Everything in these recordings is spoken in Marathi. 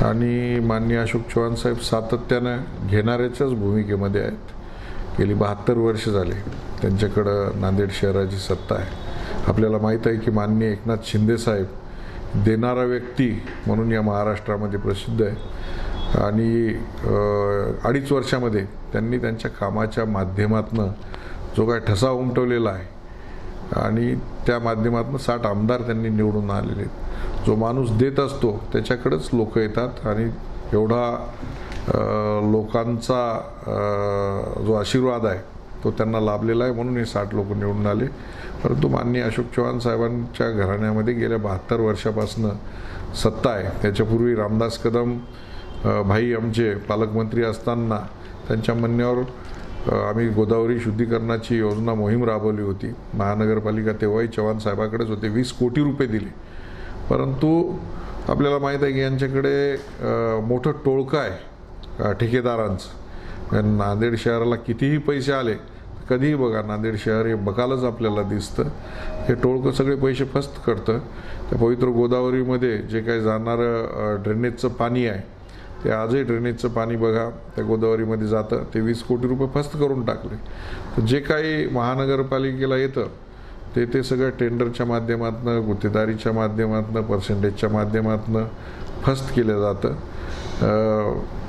आणि माननीय अशोक चव्हाण साहेब सातत्यानं घेणाऱ्याच्याच भूमिकेमध्ये आहेत. गेली 72 वर्ष झाले त्यांच्याकडं नांदेड शहराची सत्ता आहे. आपल्याला माहीत आहे की माननीय एकनाथ शिंदे साहेब देणारा व्यक्ती म्हणून या महाराष्ट्रामध्ये प्रसिद्ध आहे आणि 2.5 वर्षामध्ये त्यांनी त्यांच्या कामाच्या माध्यमातून जो काय ठसा उमटवलेला आहे आणि त्या माध्यमातून 60 आमदार त्यांनी निवडून आलेले आहेत. जो माणूस देत असतो त्याच्याकडेच लोक येतात आणि एवढा लोकांचा जो आशीर्वाद आहे तो त्यांना लाभलेला आहे म्हणून हे 60 लोक निवडून आले. परंतु माननीय अशोक चव्हाण साहेबांच्या घराण्यामध्ये गेल्या 72 वर्षापासून सत्ता आहे. त्याच्यापूर्वी रामदास कदम भाई आमचे पालकमंत्री असताना त्यांच्या म्हणण्यावर आम्ही गोदावरी शुद्धीकरणाची योजना मोहीम राबवली होती. महानगरपालिका तेव्हाही चव्हाण साहेबाकडेच होते. 20 कोटी रुपये दिले. परंतु आपल्याला माहीत आहे की यांच्याकडे मोठं टोळकं आहे ठेकेदारांचं. नांदेड शहराला कितीही पैसे आले कधीही बघा नांदेड शहर हे बकालच आपल्याला दिसतं. हे टोळकं सगळे पैसे फस्त करतं. त्या पवित्र गोदावरीमध्ये जे काही जाणारं ड्रेनेजचं पाणी आहे ते आजही ड्रेनेजचं पाणी बघा त्या गोदावरीमध्ये जातं. ते 20 कोटी रुपये फस्त करून टाकले. तर जे काही महानगरपालिकेला येतं ते सगळं टेंडरच्या माध्यमातून, गुत्तेदारीच्या माध्यमातून, पर्सेंटेजच्या माध्यमातून फस्त केलं जातं.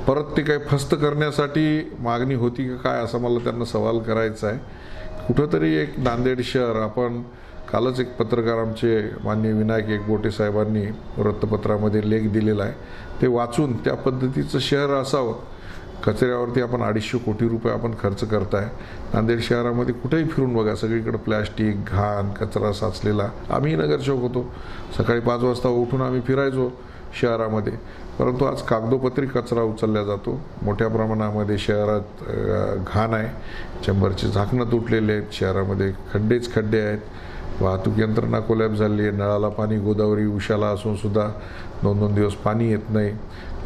परत ते काही फस्त करण्यासाठी मागणी होती का काय असा मला त्यांना सवाल करायचा आहे. कुठंतरी एक नांदेड शहर आपण कालच एक पत्रकार आमचे माननीय विनायक एकबोटे साहेबांनी वृत्तपत्रामध्ये लेख दिलेला आहे. ते वाचून त्या पद्धतीचं शहर असावं. कचऱ्यावरती आपण 250 कोटी रुपये आपण खर्च करताय. नांदेड शहरामध्ये कुठेही फिरून बघा सगळीकडे प्लॅस्टिक, घाण, कचरा साचलेला. आम्ही नगरसेवक होतो. सकाळी 5 वाजता उठून आम्ही फिरायचो शहरामध्ये. परंतु आज कागदोपत्री कचरा उचलला जातो. मोठ्या प्रमाणामध्ये शहरात घाण आहे. चेंबरचे झाकणं तुटलेले आहेत. शहरामध्ये खड्डेच खड्डे आहेत. वाहतूक यंत्रणा कोलॅप्स झाली आहे. नळाला पाणी गोदावरी उशाला असून सुद्धा 2-2 दिवस पाणी येत नाही.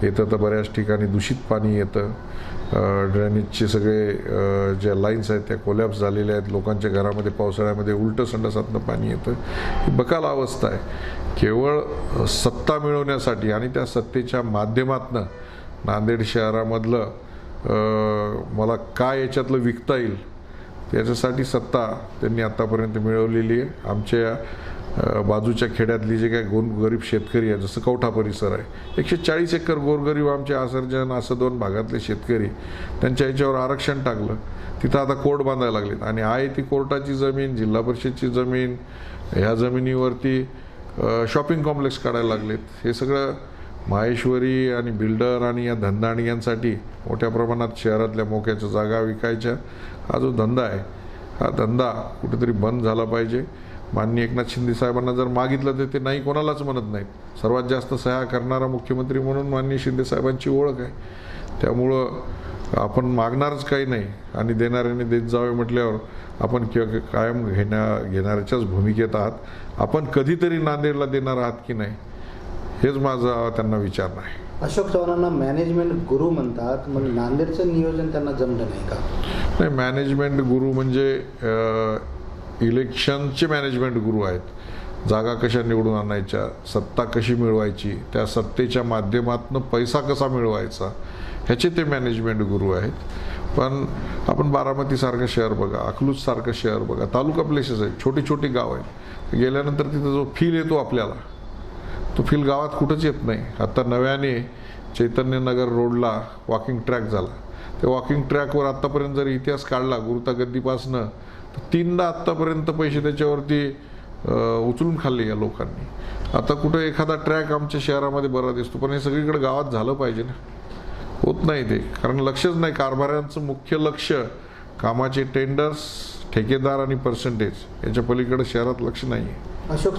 येतं तर बऱ्याच ठिकाणी दूषित पाणी येतं. ड्रेनेजचे सगळे ज्या लाईन्स आहेत त्या कोलॅप्स झालेल्या आहेत. लोकांच्या घरामध्ये पावसाळ्यामध्ये उलटं संडासातनं पाणी येतं. ही बकाल अवस्था आहे. केवळ सत्ता मिळवण्यासाठी आणि त्या सत्तेच्या माध्यमातून नांदेड शहरामधलं मला काय याच्यातलं विकता येईल त्याच्यासाठी सत्ता त्यांनी आतापर्यंत मिळवलेली आहे. आमच्या बाजूच्या खेड्यातली जे काय गोरगरीब शेतकरी आहे, जसं कवठा परिसर आहे, 140 एकर गोरगरीब आमचे आसरजन असं 2 भागातले शेतकरी त्यांच्या याच्यावर आरक्षण टाकलं. तिथं आता कोर्ट बांधायला लागलेत आणि आहे ती कोर्टाची जमीन, जिल्हा परिषदची जमीन, ह्या जमिनीवरती शॉपिंग कॉम्प्लेक्स काढायला लागलेत. हे सगळं माहेश्वरी आणि बिल्डर आणि या धंदाणीयांसाठी मोठ्या प्रमाणात शहरातल्या मोक्याच्या जागा विकायच्या हा जो धंदा आहे हा धंदा कुठेतरी बंद झाला पाहिजे. माननीय एकनाथ शिंदे साहेबांना जर मागितलं तर ते नाही कोणालाच म्हणत नाहीत. सर्वात जास्त सह्या करणारा मुख्यमंत्री म्हणून माननीय शिंदे साहेबांची ओळख आहे. त्यामुळं आपण मागणारच काही नाही आणि देणाऱ्याने देत जावे म्हटल्यावर आपण कायम घेणाऱ्याच्याच भूमिकेत आहात. आपण कधीतरी नांदेडला देणार आहात की नाही हेच माझा त्यांना विचार नाही. अशोक चव्हाणांना मॅनेजमेंट गुरु म्हणतात. मग नांदेडचं नियोजन त्यांना जमलं नाही का? नाही, मॅनेजमेंट गुरु म्हणजे इलेक्शनचे मॅनेजमेंट गुरु आहेत. जागा कशा निवडून आणायच्या, सत्ता कशी मिळवायची, त्या सत्तेच्या माध्यमातून पैसा कसा मिळवायचा ह्याचे ते मॅनेजमेंट गुरु आहेत. पण आपण बारामतीसारखं शहर बघा, अकलूजसारखं शहर बघा, तालुका प्लेसेस आहेत, छोटी छोटी गाव आहेत. गेल्यानंतर तिथं जो फील येतो आपल्याला तो फील गावात कुठंच येत नाही. आता नव्याने चैतन्यनगर रोडला वॉकिंग ट्रॅक झाला. त्या वॉकिंग ट्रॅकवर आत्तापर्यंत जर इतिहास काढला गुरुता गद्दीपासनं तर 3दा आत्तापर्यंत पैसे त्याच्यावरती उचलून खाल्ले या लोकांनी. आता कुठं एखादा ट्रॅक आमच्या शहरामध्ये बरा दिसतो पण हे सगळीकडे गावात झालं पाहिजे ना. होत नाही ते, कारण लक्षच नाही. कारभाऱ्यांचं मुख्य लक्ष कामाचे टेंडर्स, ठेकेदार आणि पर्सेंटेज याच्या पलीकडे शहरात लक्ष नाही आहे. अशोक